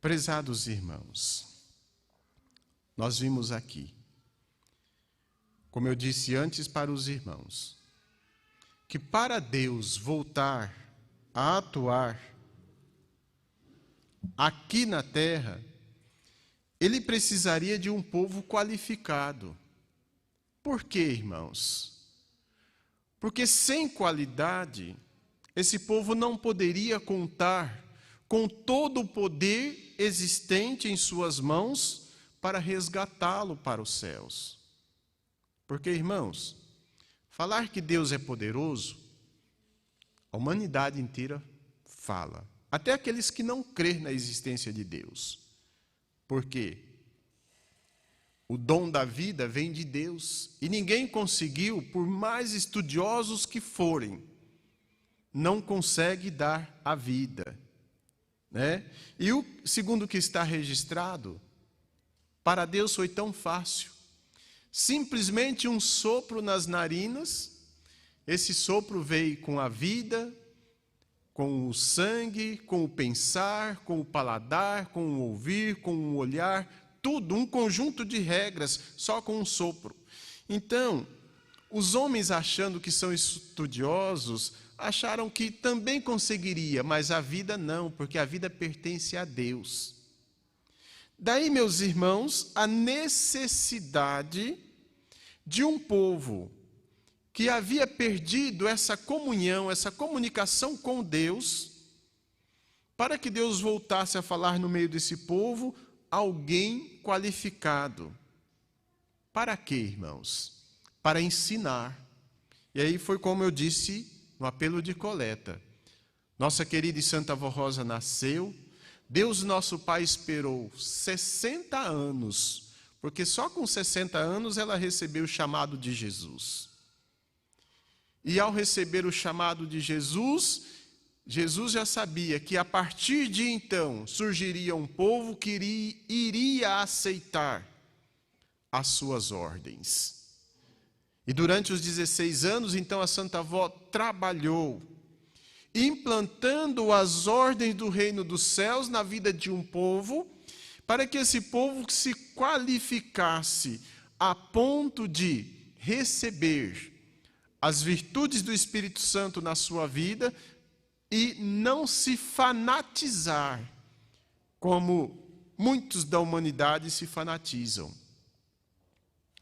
Prezados irmãos, nós vimos aqui, como eu disse antes para os irmãos, que para Deus voltar a atuar aqui na terra, Ele precisaria de um povo qualificado. Por quê, irmãos? Porque sem qualidade, esse povo não poderia contar com todo o poder existente em suas mãos para resgatá-lo para os céus. Porque, irmãos, falar que Deus é poderoso, a humanidade inteira fala. Até aqueles que não crêem na existência de Deus. Por quê? O dom da vida vem de Deus. E ninguém conseguiu, por mais estudiosos que forem, não consegue dar a vida. Né? E segundo o que está registrado, para Deus foi tão fácil. Simplesmente um sopro nas narinas, esse sopro veio com a vida, com o sangue, com o pensar, com o paladar, com o ouvir, com o olhar, tudo, um conjunto de regras, só com um sopro. Então, os homens achando que são estudiosos, acharam que também conseguiria, mas a vida não, porque a vida pertence a Deus. Daí, meus irmãos, a necessidade de um povo que havia perdido essa comunhão, essa comunicação com Deus, para que Deus voltasse a falar no meio desse povo, alguém qualificado. Para quê, irmãos? Para ensinar. E aí foi como eu disse no apelo de coleta. Nossa querida e Santa Avó Rosa nasceu, Deus nosso Pai esperou 60 anos, porque só com 60 anos ela recebeu o chamado de Jesus. E ao receber o chamado de Jesus, Jesus já sabia que a partir de então surgiria um povo que iria aceitar as suas ordens. E durante os 16 anos, então, a Santa Avó trabalhou, implantando as ordens do reino dos céus na vida de um povo, para que esse povo se qualificasse a ponto de receber as virtudes do Espírito Santo na sua vida e não se fanatizar, como muitos da humanidade se fanatizam.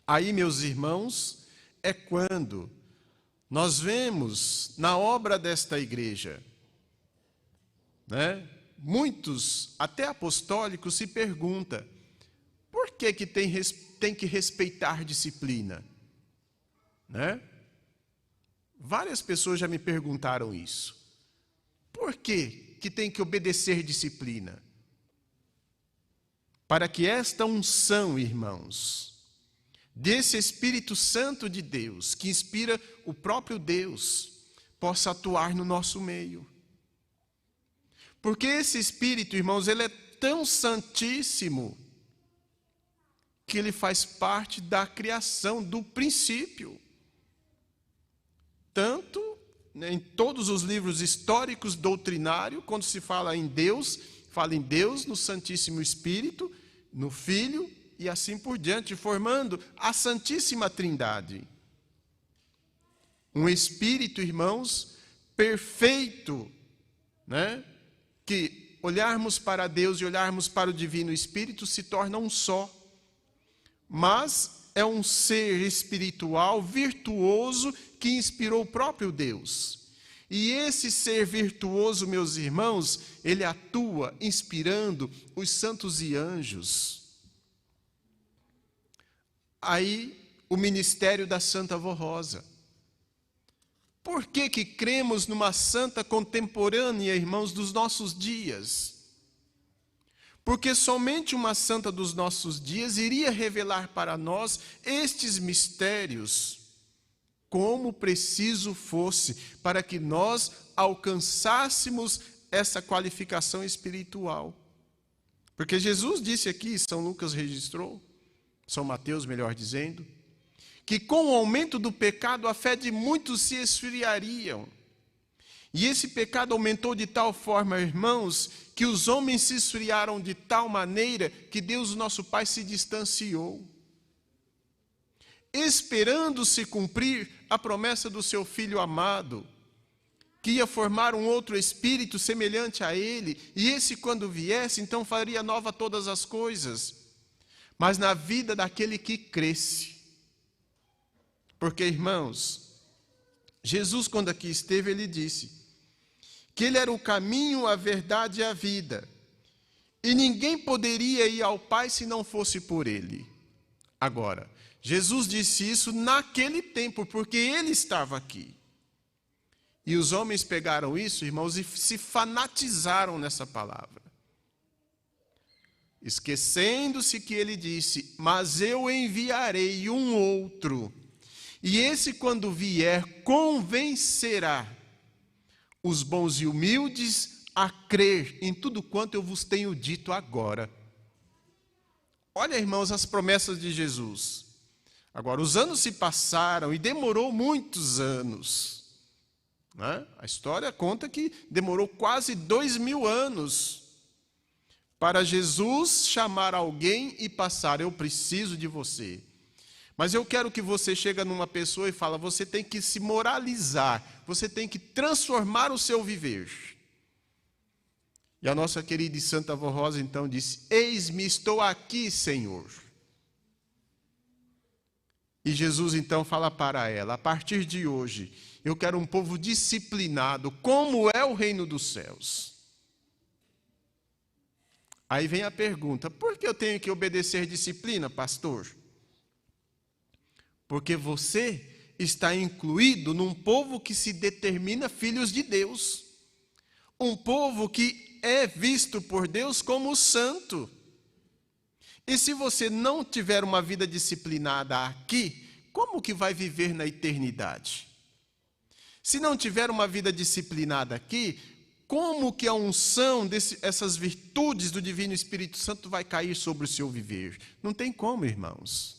Aí, meus irmãos, é quando nós vemos na obra desta igreja, né, muitos, até apostólicos, se perguntam, por que tem que respeitar disciplina? Né? Várias pessoas já me perguntaram isso. Por que tem que obedecer disciplina? Para que esta unção, irmãos, desse Espírito Santo de Deus, que inspira o próprio Deus, possa atuar no nosso meio. Porque esse Espírito, irmãos, ele é tão santíssimo, que ele faz parte da criação, do princípio. Tanto, né, em todos os livros históricos doutrinários, quando se fala em Deus, no Santíssimo Espírito, no Filho, e assim por diante, formando a Santíssima Trindade. Um Espírito, irmãos, perfeito, né? Que olharmos para Deus e olharmos para o Divino Espírito se torna um só. Mas é um ser espiritual, virtuoso, que inspirou o próprio Deus. E esse ser virtuoso, meus irmãos, ele atua inspirando os santos e anjos. Aí, o ministério da Santa Avó Rosa. Por que cremos numa santa contemporânea, irmãos, dos nossos dias? Porque somente uma santa dos nossos dias iria revelar para nós estes mistérios, como preciso fosse, para que nós alcançássemos essa qualificação espiritual. Porque Jesus disse aqui, São Lucas registrou, São Mateus, melhor dizendo, que com o aumento do pecado a fé de muitos se esfriariam. E esse pecado aumentou de tal forma, irmãos, que os homens se esfriaram de tal maneira que Deus, nosso Pai, se distanciou, esperando se cumprir a promessa do seu Filho amado, que ia formar um outro espírito semelhante a ele, e esse, quando viesse, então faria nova todas as coisas, mas na vida daquele que cresce. Porque, irmãos, Jesus, quando aqui esteve, ele disse que ele era o caminho, a verdade e a vida, e ninguém poderia ir ao Pai se não fosse por ele. Agora, Jesus disse isso naquele tempo, porque ele estava aqui. E os homens pegaram isso, irmãos, e se fanatizaram nessa palavra, esquecendo-se que ele disse: mas eu enviarei um outro, e esse, quando vier, convencerá os bons e humildes a crer em tudo quanto eu vos tenho dito agora. Olha, irmãos, as promessas de Jesus. Agora, os anos se passaram e demorou muitos anos, né? A história conta que demorou quase 2000 anos para Jesus chamar alguém e passar: eu preciso de você. Mas eu quero que você chegue numa pessoa e fala: você tem que se moralizar, você tem que transformar o seu viver. E a nossa querida e santa avó Rosa então disse: eis-me, estou aqui, Senhor. E Jesus então fala para ela: a partir de hoje, eu quero um povo disciplinado, como é o reino dos céus. Aí vem a pergunta: por que eu tenho que obedecer disciplina, pastor? Porque você está incluído num povo que se determina filhos de Deus. Um povo que é visto por Deus como santo. E se você não tiver uma vida disciplinada aqui, como que vai viver na eternidade? Se não tiver uma vida disciplinada aqui, como que a unção essas virtudes do Divino Espírito Santo vai cair sobre o seu viver? Não tem como, irmãos.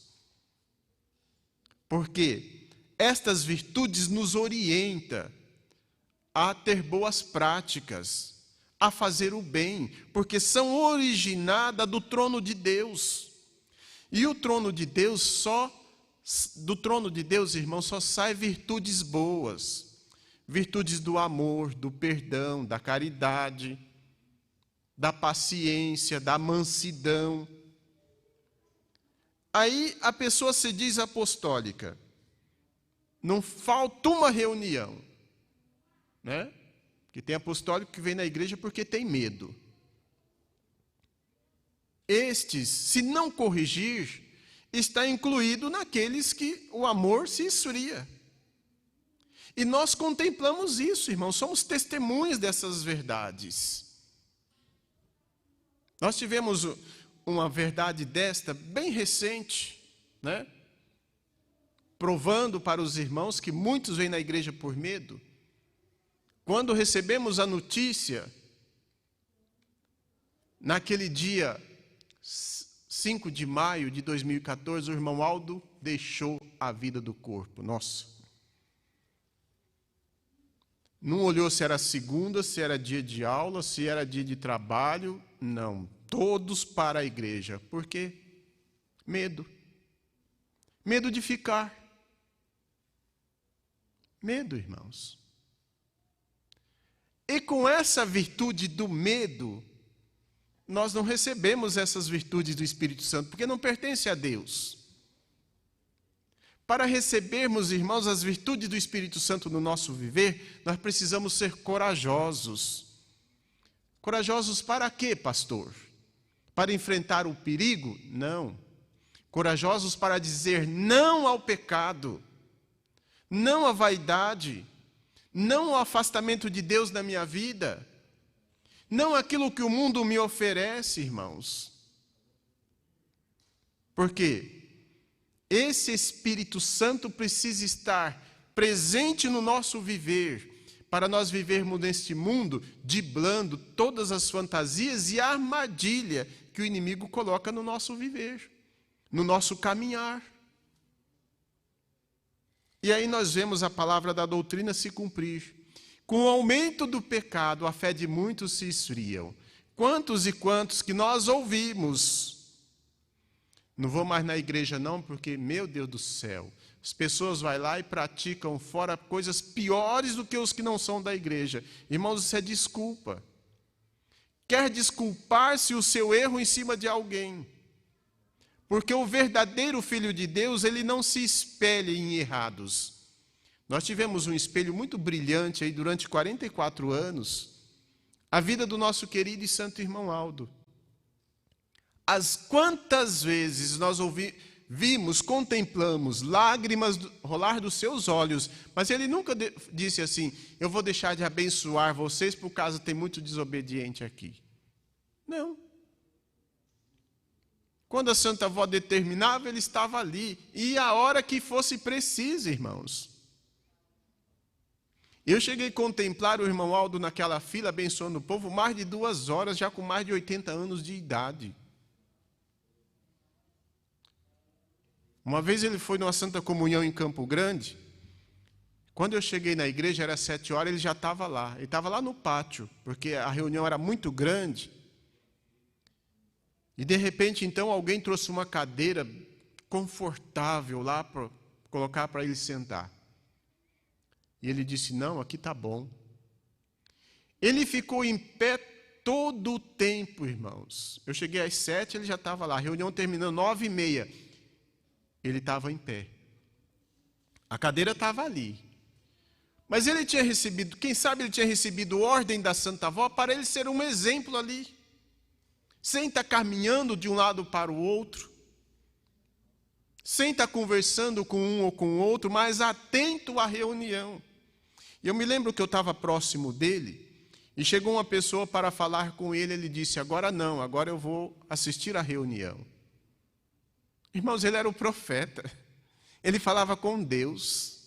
Porque estas virtudes nos orientam a ter boas práticas, a fazer o bem, porque são originadas do trono de Deus. E o trono de Deus do trono de Deus, irmão, só sai virtudes boas. Virtudes do amor, do perdão, da caridade, da paciência, da mansidão. Aí a pessoa se diz apostólica. Não falta uma reunião, né? Que tem apostólico que vem na igreja porque tem medo. Estes, se não corrigir, está incluído naqueles que o amor se esfria. E nós contemplamos isso, irmãos, somos testemunhas dessas verdades. Nós tivemos uma verdade desta bem recente, né? Provando para os irmãos que muitos vêm na igreja por medo. Quando recebemos a notícia, naquele dia 5 de maio de 2014, o irmão Aldo deixou a vida do corpo. Nossa! Não olhou se era segunda, se era dia de aula, se era dia de trabalho. Não, todos para a igreja. Por quê? Medo. Medo de ficar. Medo, irmãos. E com essa virtude do medo, nós não recebemos essas virtudes do Espírito Santo, porque não pertence a Deus. Para recebermos, irmãos, as virtudes do Espírito Santo no nosso viver, nós precisamos ser corajosos. Corajosos para quê, pastor? Para enfrentar o perigo? Não. Corajosos para dizer não ao pecado, não à vaidade, não ao afastamento de Deus da minha vida, não aquilo que o mundo me oferece, irmãos. Por quê? Esse Espírito Santo precisa estar presente no nosso viver, para nós vivermos neste mundo, driblando todas as fantasias e a armadilha que o inimigo coloca no nosso viver, no nosso caminhar. E aí nós vemos a palavra da doutrina se cumprir. Com o aumento do pecado, a fé de muitos se esfriam. Quantos e quantos que nós ouvimos? Não vou mais na igreja não, porque, meu Deus do céu, as pessoas vão lá e praticam fora coisas piores do que os que não são da igreja. Irmãos, isso é desculpa. Quer desculpar-se o seu erro em cima de alguém. Porque o verdadeiro Filho de Deus, ele não se espelha em errados. Nós tivemos um espelho muito brilhante aí durante 44 anos, a vida do nosso querido e santo irmão Aldo. As quantas vezes nós vimos, contemplamos lágrimas rolar dos seus olhos, mas ele nunca disse assim, eu vou deixar de abençoar vocês por causa tem muito desobediente aqui. Não. Quando a Santa Avó determinava, ele estava ali, e a hora que fosse preciso, irmãos. Eu cheguei a contemplar o irmão Aldo naquela fila, abençoando o povo, mais de 2 horas, já com mais de 80 anos de idade. Uma vez ele foi numa Santa Comunhão em Campo Grande. Quando eu cheguei na igreja, era 7 horas, ele já estava lá. Ele estava lá no pátio, porque a reunião era muito grande. E de repente, então, alguém trouxe uma cadeira confortável lá para colocar para ele sentar. E ele disse, não, aqui está bom. Ele ficou em pé todo o tempo, irmãos. Eu cheguei às 7, ele já estava lá. A reunião terminou 9h30. Ele estava em pé. A cadeira estava ali. Mas ele tinha recebido, quem sabe ele tinha recebido ordem da Santa Avó para ele ser um exemplo ali. Sem estar caminhando de um lado para o outro. Sem estar conversando com um ou com o outro, mas atento à reunião. E eu me lembro que eu estava próximo dele, e chegou uma pessoa para falar com ele, ele disse, agora não, agora eu vou assistir à reunião. Irmãos, ele era o profeta, ele falava com Deus.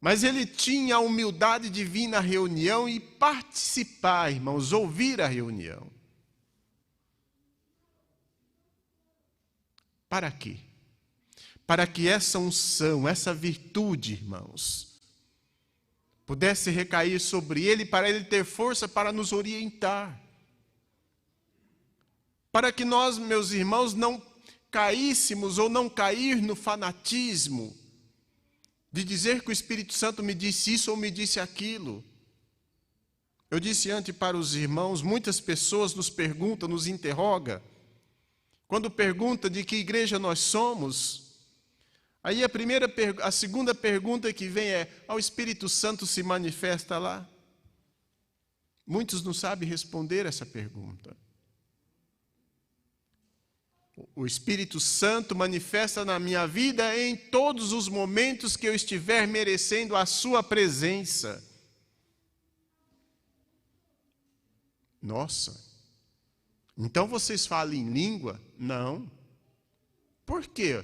Mas ele tinha a humildade de vir na reunião e participar, irmãos, ouvir a reunião. Para quê? Para que essa unção, essa virtude, irmãos, pudesse recair sobre ele, para ele ter força para nos orientar. Para que nós, meus irmãos, não caíssemos ou não cair no fanatismo de dizer que o Espírito Santo me disse isso ou me disse aquilo. Eu disse antes para os irmãos, muitas pessoas nos perguntam, nos interrogam. Quando pergunta de que igreja nós somos, aí a segunda pergunta que vem é, o Espírito Santo se manifesta lá? Muitos não sabem responder essa pergunta. O Espírito Santo manifesta na minha vida em todos os momentos que eu estiver merecendo a sua presença. Nossa, então vocês falam em língua? Não. Por quê?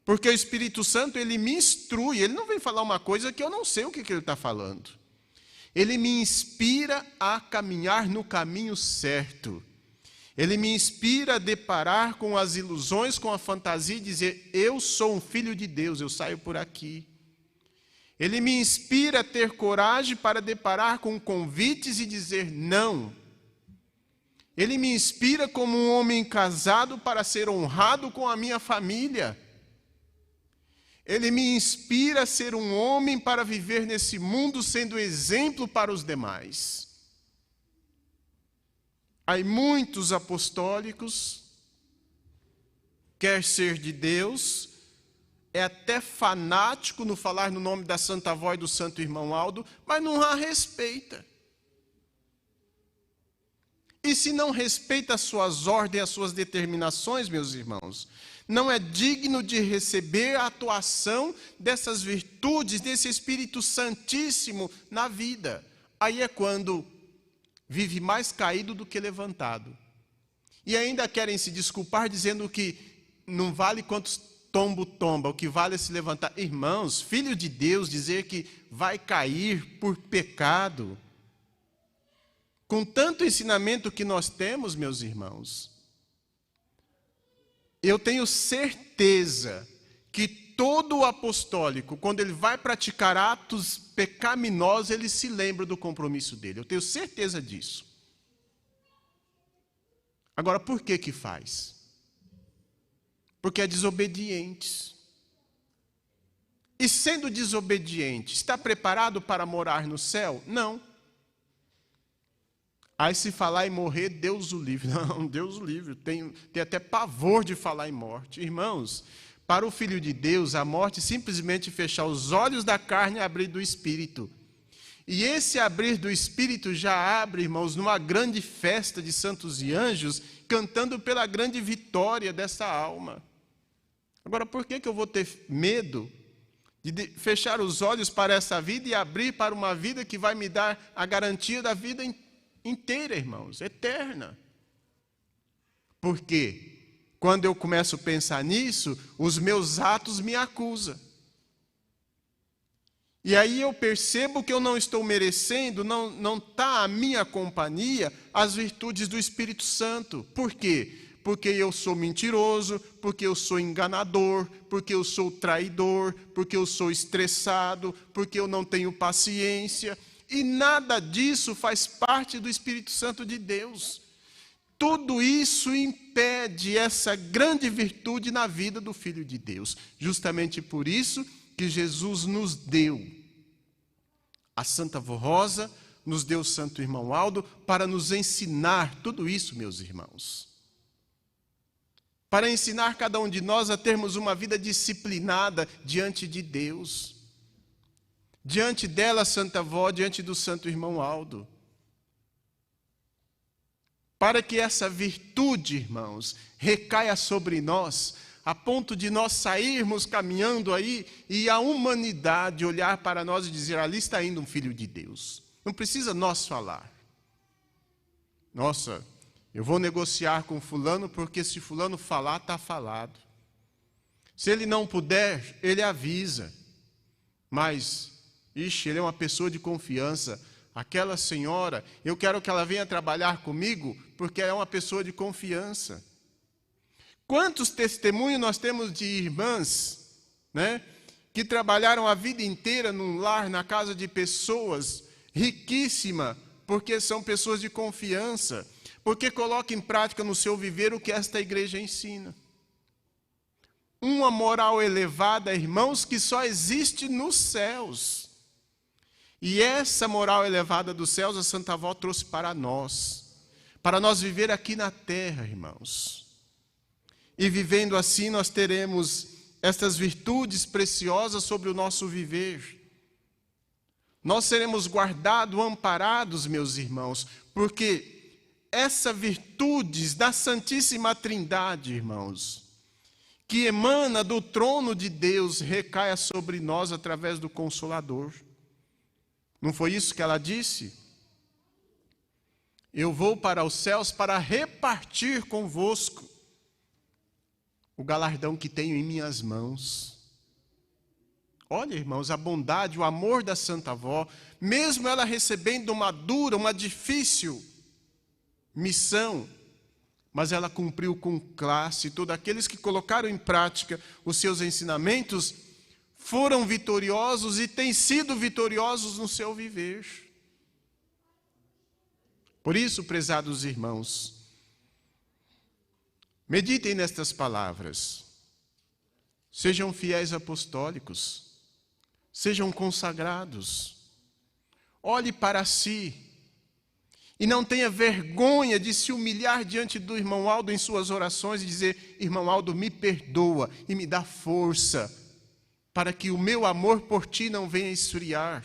Porque o Espírito Santo, ele me instrui, ele não vem falar uma coisa que eu não sei o que ele está falando. Ele me inspira a caminhar no caminho certo. Ele me inspira a deparar com as ilusões, com a fantasia e dizer, eu sou um filho de Deus, eu saio por aqui. Ele me inspira a ter coragem para deparar com convites e dizer não. Ele me inspira como um homem casado para ser honrado com a minha família. Ele me inspira a ser um homem para viver nesse mundo sendo exemplo para os demais. Há muitos apostólicos, quer ser de Deus, é até fanático no falar no nome da Santa Avó e do Santo Irmão Aldo, mas não a respeita. E se não respeita as suas ordens, as suas determinações, meus irmãos, não é digno de receber a atuação dessas virtudes, desse Espírito Santíssimo na vida. Aí é quando vive mais caído do que levantado. E ainda querem se desculpar dizendo que não vale quantos tombo tomba, o que vale é se levantar. Irmãos, filho de Deus, dizer que vai cair por pecado. Com tanto ensinamento que nós temos, meus irmãos, eu tenho certeza que todo o apostólico, quando ele vai praticar atos pecaminosos, ele se lembra do compromisso dele. Eu tenho certeza disso. Agora, por que que faz? Porque é desobediente. E sendo desobediente, está preparado para morar no céu? Não. Aí se falar em morrer, Deus o livre. Não, Deus o livre. Tem até pavor de falar em morte. Irmãos, para o Filho de Deus, a morte é simplesmente fechar os olhos da carne e abrir do Espírito. E esse abrir do Espírito já abre, irmãos, numa grande festa de santos e anjos, cantando pela grande vitória dessa alma. Agora, por que eu vou ter medo de fechar os olhos para essa vida e abrir para uma vida que vai me dar a garantia da vida inteira, irmãos, eterna? Porque quando eu começo a pensar nisso, os meus atos me acusam. E aí eu percebo que eu não estou merecendo, não está a minha companhia, as virtudes do Espírito Santo. Por quê? Porque eu sou mentiroso, porque eu sou enganador, porque eu sou traidor, porque eu sou estressado, porque eu não tenho paciência. E nada disso faz parte do Espírito Santo de Deus. Tudo isso impede essa grande virtude na vida do Filho de Deus. Justamente por isso que Jesus nos deu a Santa Vó Rosa, nos deu o Santo Irmão Aldo, para nos ensinar tudo isso, meus irmãos. Para ensinar cada um de nós a termos uma vida disciplinada diante de Deus. Diante dela, Santa Vó, diante do Santo Irmão Aldo. Para que essa virtude, irmãos, recaia sobre nós, a ponto de nós sairmos caminhando aí e a humanidade olhar para nós e dizer, ali está indo um Filho de Deus. Não precisa nós falar. Nossa, eu vou negociar com fulano, porque se fulano falar, está falado. Se ele não puder, ele avisa. Mas, ele é uma pessoa de confiança. Aquela senhora, eu quero que ela venha trabalhar comigo, porque é uma pessoa de confiança. Quantos testemunhos nós temos de irmãs, né, que trabalharam a vida inteira num lar, na casa de pessoas riquíssimas, porque são pessoas de confiança, porque colocam em prática no seu viver o que esta igreja ensina. Uma moral elevada, irmãos, que só existe nos céus. E essa moral elevada dos céus, a Santa Vó trouxe para nós viver aqui na terra, irmãos. E vivendo assim, nós teremos estas virtudes preciosas sobre o nosso viver. Nós seremos guardados, amparados, meus irmãos, porque essas virtudes da Santíssima Trindade, irmãos, que emana do trono de Deus, recaia sobre nós através do Consolador. Não foi isso que ela disse? Eu vou para os céus para repartir convosco o galardão que tenho em minhas mãos. Olha, irmãos, a bondade, o amor da Santa Vó, mesmo ela recebendo uma dura, uma difícil missão, mas ela cumpriu com classe. Todos aqueles que colocaram em prática os seus ensinamentos foram vitoriosos e têm sido vitoriosos no seu viver. Por isso, prezados irmãos, meditem nestas palavras. Sejam fiéis apostólicos. Sejam consagrados. Olhe para si. E não tenha vergonha de se humilhar diante do irmão Aldo em suas orações e dizer, irmão Aldo, me perdoa e me dá força para que o meu amor por ti não venha esfriar.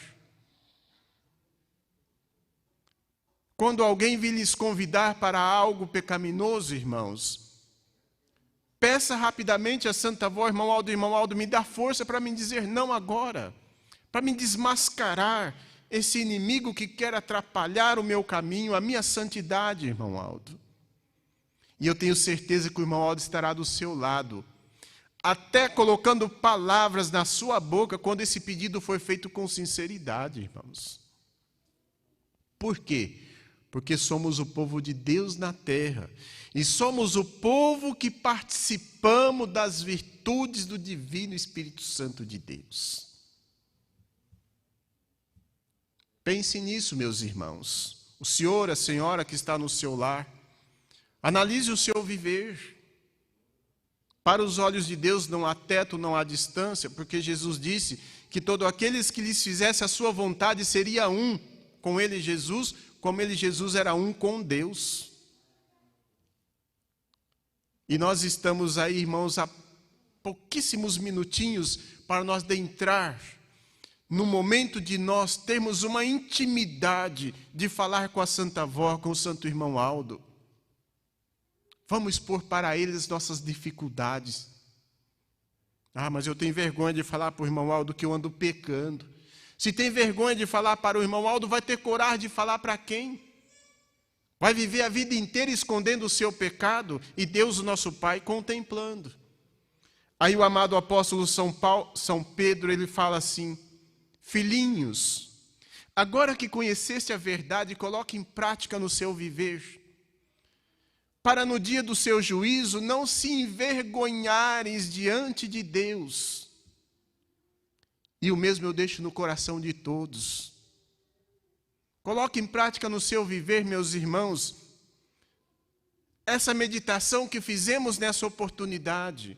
Quando alguém vir lhes convidar para algo pecaminoso, irmãos, peça rapidamente a Santa Vó, irmão Aldo, me dá força para me dizer não agora, para me desmascarar esse inimigo que quer atrapalhar o meu caminho, a minha santidade, irmão Aldo. E eu tenho certeza que o irmão Aldo estará do seu lado, até colocando palavras na sua boca, quando esse pedido foi feito com sinceridade, irmãos. Por quê? Porque somos o povo de Deus na terra. E somos o povo que participamos das virtudes do Divino Espírito Santo de Deus. Pense nisso, meus irmãos. O senhor, a senhora que está no seu lar, analise o seu viver. Para os olhos de Deus não há teto, não há distância, porque Jesus disse que todos aqueles que lhes fizesse a sua vontade seria um com ele, Jesus, como ele, Jesus, era um com Deus. E nós estamos aí, irmãos, há pouquíssimos minutinhos para nós adentrar no momento de nós termos uma intimidade de falar com a Santa Avó, com o Santo Irmão Aldo. Vamos expor para eles nossas dificuldades. Ah, mas eu tenho vergonha de falar para o irmão Aldo que eu ando pecando. Se tem vergonha de falar para o irmão Aldo, vai ter coragem de falar para quem? Vai viver a vida inteira escondendo o seu pecado e Deus, o nosso Pai, contemplando. Aí o amado apóstolo São Pedro, ele fala assim: filhinhos, agora que conheceste a verdade, coloque em prática no seu viver, para no dia do seu juízo não se envergonhares diante de Deus. E o mesmo eu deixo no coração de todos. Coloque em prática no seu viver, meus irmãos, essa meditação que fizemos nessa oportunidade,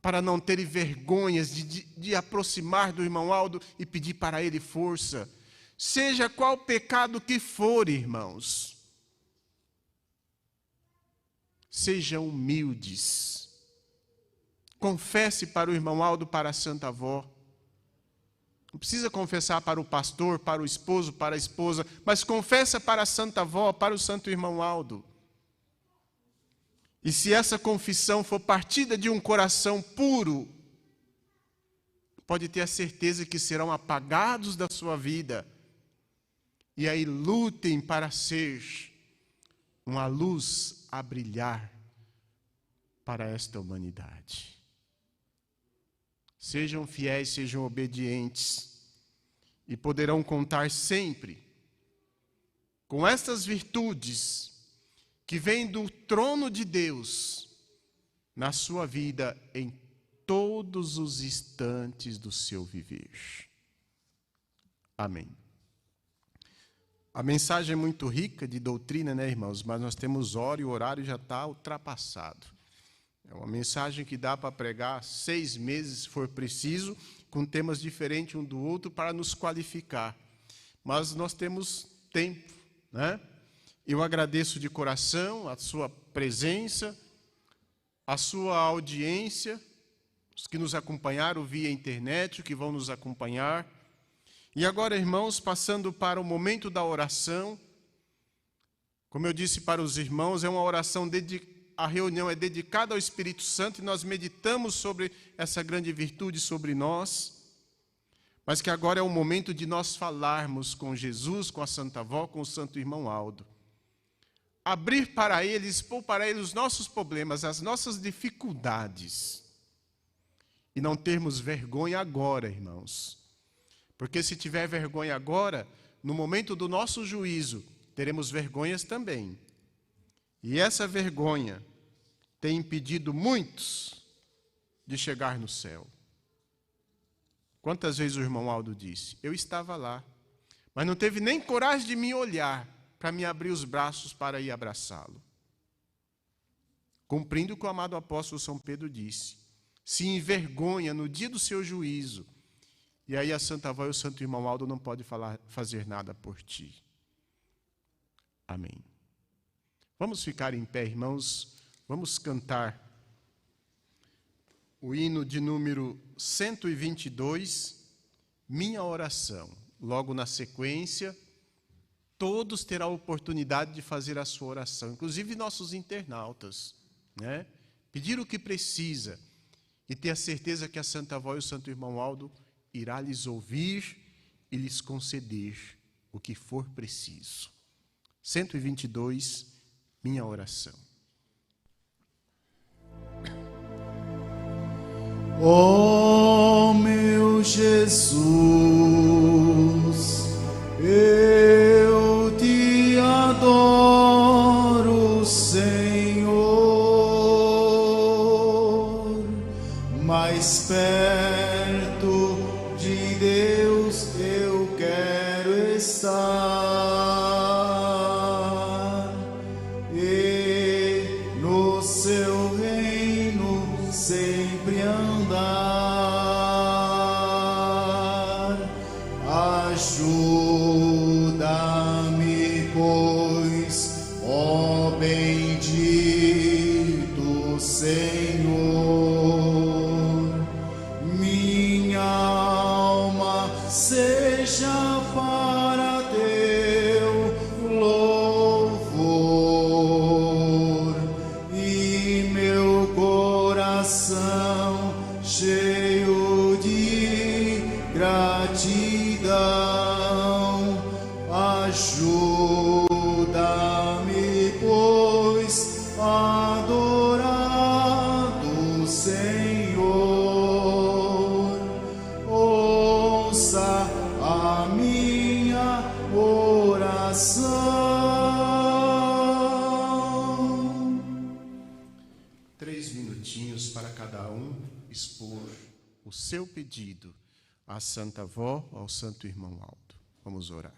para não terem vergonhas de aproximar do irmão Aldo e pedir para ele força, seja qual pecado que for, irmãos. Sejam humildes. Confesse para o irmão Aldo, para a Santa Avó. Não precisa confessar para o pastor, para o esposo, para a esposa, mas confessa para a Santa Avó, para o Santo Irmão Aldo. E se essa confissão for partida de um coração puro, pode ter a certeza que serão apagados da sua vida. E aí lutem para ser uma luz a brilhar para esta humanidade. Sejam fiéis, sejam obedientes, e poderão contar sempre com estas virtudes que vêm do trono de Deus na sua vida em todos os instantes do seu viver. Amém. A mensagem é muito rica de doutrina, né, irmãos? Mas nós temos hora e o horário já está ultrapassado. É uma mensagem que dá para pregar 6 meses, se for preciso, com temas diferentes um do outro para nos qualificar. Mas nós temos tempo, né? Eu agradeço de coração a sua presença, a sua audiência, os que nos acompanharam via internet, os que vão nos acompanhar. E agora, irmãos, passando para o momento da oração, como eu disse para os irmãos, é uma oração a reunião é dedicada ao Espírito Santo e nós meditamos sobre essa grande virtude sobre nós, mas que agora é o momento de nós falarmos com Jesus, com a Santa Avó, com o Santo Irmão Aldo. Abrir para eles, expor para eles os nossos problemas, as nossas dificuldades. E não termos vergonha agora, irmãos. Porque se tiver vergonha agora, no momento do nosso juízo, teremos vergonhas também. E essa vergonha tem impedido muitos de chegar no céu. Quantas vezes o irmão Aldo disse: eu estava lá, mas não teve nem coragem de me olhar para me abrir os braços para ir abraçá-lo. Cumprindo o que o amado apóstolo São Pedro disse: se envergonha no dia do seu juízo, e aí a Santa Avó e o Santo Irmão Aldo não podem fazer nada por ti. Amém. Vamos ficar em pé, irmãos, vamos cantar o hino de número 122, Minha Oração. Logo na sequência, todos terão a oportunidade de fazer a sua oração, inclusive nossos internautas, né? Pedir o que precisa e ter a certeza que a Santa Avó e o Santo Irmão Aldo irá lhes ouvir e lhes conceder o que for preciso. 122, Minha Oração. Ó meu Jesus, eu adoro o Senhor, mais perto de Deus eu quero estar, e no seu reino sempre andar. Ajuda-me, pois, ó bendito Senhor, minha alma seja para teu louvor e meu coração cheio de gratidão. Ajuda-me, pois, a adorar do Senhor. Ouça a minha oração. 3 minutinhos para cada um expor o seu pedido à Santa Avó, ao Santo Irmão Aldo. Vamos orar.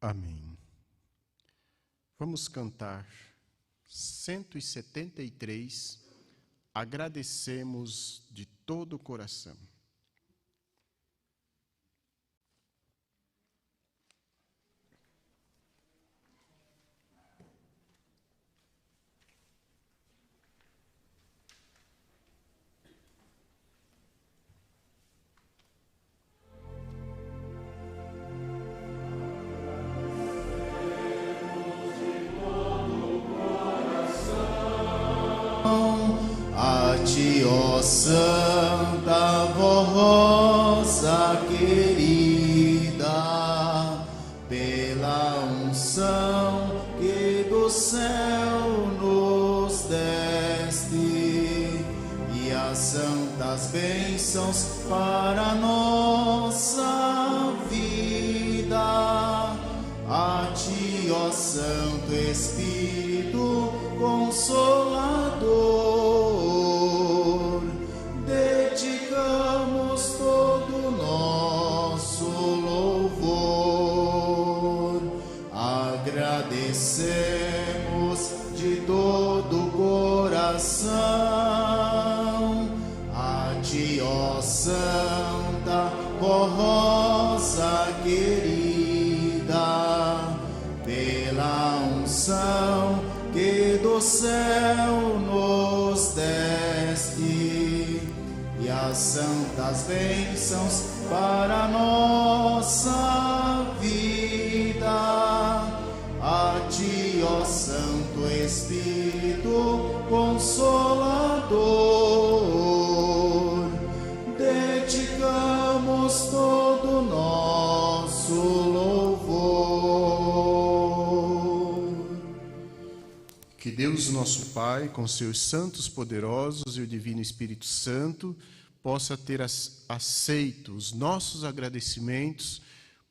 Amém. Vamos cantar 173, agradecemos de todo o coração. A ti, ó Santa Vossa querida, pela unção que do céu nos deste, e as santas bênçãos para a nossa vida. A ti, ó Santo Espírito Consolador, dedicamos todo o nosso louvor. Agradecemos de todo o coração a ti, ó Santa Rosa querida, pela unção que do céu nos deste, e as santas bênçãos para a nossa vida. A ti, ó Santo Espírito Consolador, dedicamos todo o nosso louvor. Que Deus, nosso Pai, com seus santos poderosos e o Divino Espírito Santo, possa ter aceito os nossos agradecimentos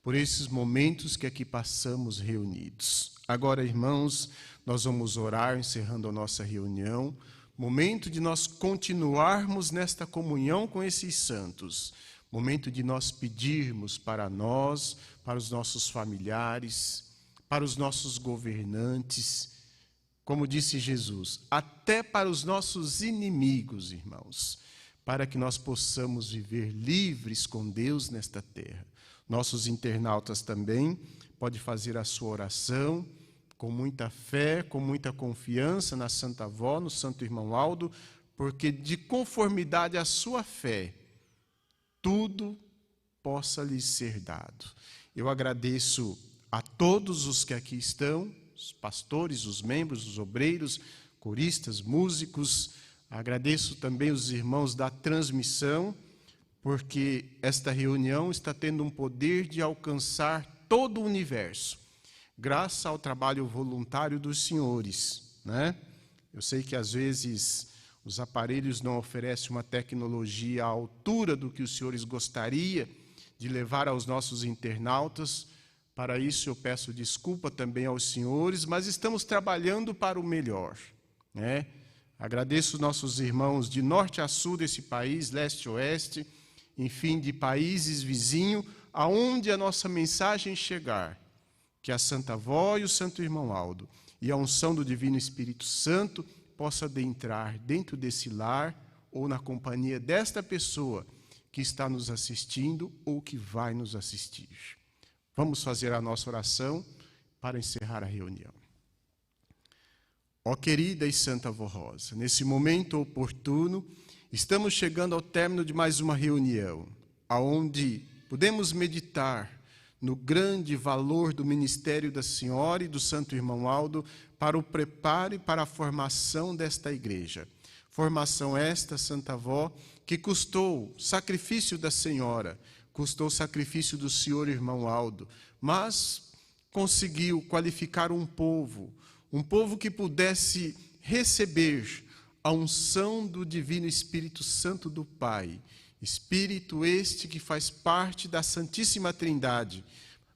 por esses momentos que aqui passamos reunidos. Agora, irmãos, nós vamos orar, encerrando a nossa reunião. Momento de nós continuarmos nesta comunhão com esses santos. Momento de nós pedirmos para nós, para os nossos familiares, para os nossos governantes, como disse Jesus, até para os nossos inimigos, irmãos, para que nós possamos viver livres com Deus nesta terra. Nossos internautas também podem fazer a sua oração com muita fé, com muita confiança na Santa Avó, no Santo Irmão Aldo, porque de conformidade à sua fé, tudo possa lhes ser dado. Eu agradeço a todos os que aqui estão, os pastores, os membros, os obreiros, coristas, músicos. Agradeço também os irmãos da transmissão, porque esta reunião está tendo um poder de alcançar todo o universo, graças ao trabalho voluntário dos senhores, né? Eu sei que às vezes os aparelhos não oferecem uma tecnologia à altura do que os senhores gostariam de levar aos nossos internautas. Para isso eu peço desculpa também aos senhores, mas estamos trabalhando para o melhor, né? Agradeço nossos irmãos de norte a sul desse país, leste a oeste, enfim, de países vizinhos, aonde a nossa mensagem chegar, que a Santa Avó e o Santo Irmão Aldo e a unção do Divino Espírito Santo possa adentrar dentro desse lar ou na companhia desta pessoa que está nos assistindo ou que vai nos assistir. Vamos fazer a nossa oração para encerrar a reunião. Ó querida e Santa Avó Rosa, nesse momento oportuno, estamos chegando ao término de mais uma reunião, aonde podemos meditar no grande valor do ministério da Senhora e do Santo Irmão Aldo para o preparo e para a formação desta igreja. Formação esta, Santa Avó, que custou sacrifício da Senhora, custou sacrifício do Senhor Irmão Aldo, mas conseguiu qualificar um povo que pudesse receber a unção do Divino Espírito Santo do Pai, Espírito este que faz parte da Santíssima Trindade,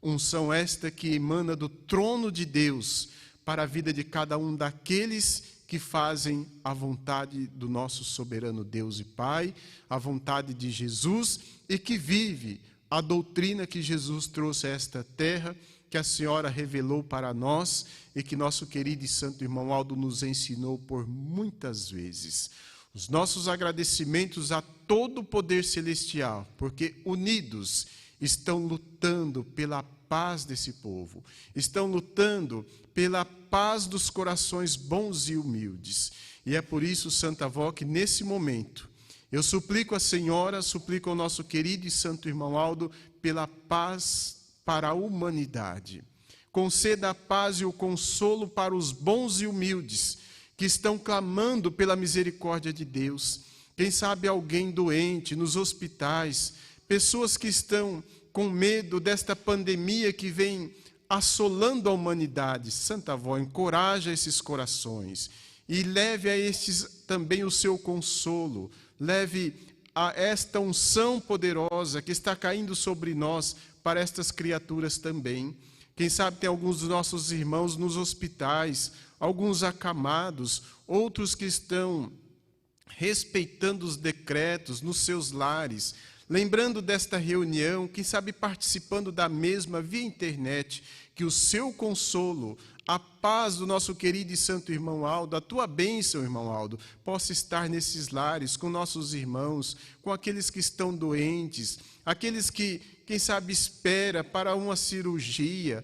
unção esta que emana do trono de Deus para a vida de cada um daqueles que fazem a vontade do nosso soberano Deus e Pai, a vontade de Jesus e que vive a doutrina que Jesus trouxe a esta terra, que a Senhora revelou para nós e que nosso querido e santo irmão Aldo nos ensinou por muitas vezes. Os nossos agradecimentos a todo o poder celestial, porque unidos estão lutando pela paz desse povo, estão lutando pela paz dos corações bons e humildes. E é por isso, Santa Avó, que nesse momento eu suplico a Senhora, suplico ao nosso querido e santo irmão Aldo pela paz para a humanidade. Conceda a paz e o consolo para os bons e humildes que estão clamando pela misericórdia de Deus. Quem sabe alguém doente nos hospitais, pessoas que estão com medo desta pandemia que vem assolando a humanidade. Santa Avó, encoraja esses corações e leve a estes também o seu consolo. Leve a esta unção poderosa que está caindo sobre nós para estas criaturas também. Quem sabe tem alguns dos nossos irmãos nos hospitais, alguns acamados, outros que estão respeitando os decretos nos seus lares, lembrando desta reunião, quem sabe participando da mesma via internet, que o seu consolo, a paz do nosso querido e santo irmão Aldo, a tua bênção, irmão Aldo, possa estar nesses lares, com nossos irmãos, com aqueles que estão doentes, aqueles que, quem sabe, espera para uma cirurgia.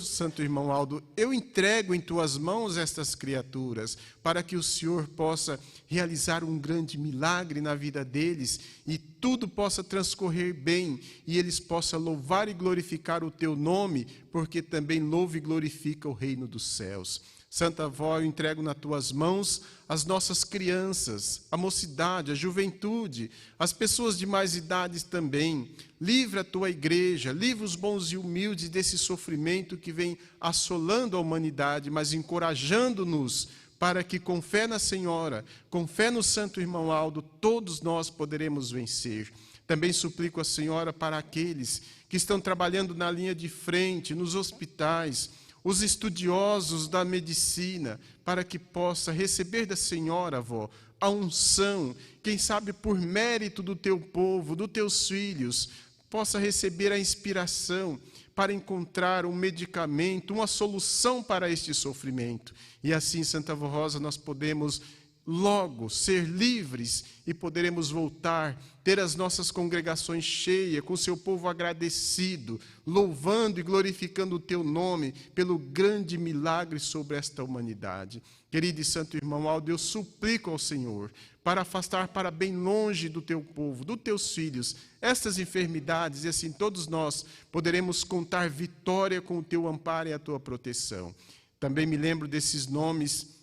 Santo irmão Aldo, eu entrego em tuas mãos estas criaturas, para que o Senhor possa realizar um grande milagre na vida deles, e tudo possa transcorrer bem, e eles possam louvar e glorificar o teu nome, porque também louva e glorifica o reino dos céus. Santa Avó, eu entrego nas tuas mãos as nossas crianças, a mocidade, a juventude, as pessoas de mais idades também. Livra a tua igreja, livra os bons e humildes desse sofrimento que vem assolando a humanidade, mas encorajando-nos para que, com fé na Senhora, com fé no Santo Irmão Aldo, todos nós poderemos vencer. Também suplico a Senhora para aqueles que estão trabalhando na linha de frente, nos hospitais, os estudiosos da medicina, para que possa receber da Senhora, avó, a unção, quem sabe por mérito do teu povo, dos teus filhos, possa receber a inspiração para encontrar um medicamento, uma solução para este sofrimento. E assim, Santa Avó Rosa, nós podemos logo ser livres e poderemos voltar, ter as nossas congregações cheias, com o seu povo agradecido, louvando e glorificando o teu nome pelo grande milagre sobre esta humanidade. Querido e santo irmão Aldo, eu suplico ao Senhor para afastar para bem longe do teu povo, dos teus filhos, estas enfermidades, e assim todos nós poderemos contar vitória com o teu amparo e a tua proteção. Também me lembro desses nomes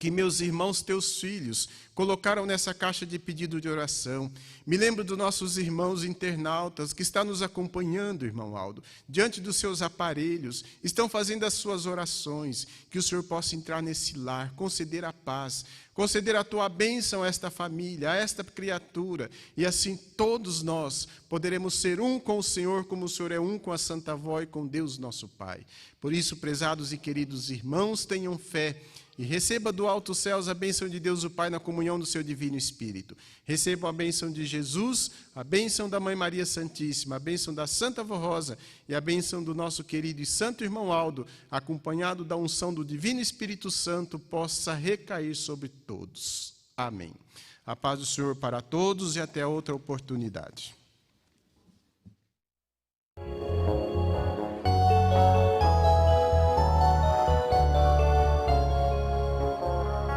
que meus irmãos, teus filhos, colocaram nessa caixa de pedido de oração. Me lembro dos nossos irmãos internautas que estão nos acompanhando, irmão Aldo, diante dos seus aparelhos, estão fazendo as suas orações, que o Senhor possa entrar nesse lar, conceder a paz, conceder a tua bênção a esta família, a esta criatura, e assim todos nós poderemos ser um com o Senhor, como o Senhor é um com a Santa Avó e com Deus nosso Pai. Por isso, prezados e queridos irmãos, tenham fé, e receba do alto céus a bênção de Deus o Pai na comunhão do seu Divino Espírito. Receba a bênção de Jesus, a bênção da Mãe Maria Santíssima, a bênção da Santa Avó Rosa e a bênção do nosso querido e santo irmão Aldo, acompanhado da unção do Divino Espírito Santo, possa recair sobre todos. Amém. A paz do Senhor para todos e até outra oportunidade.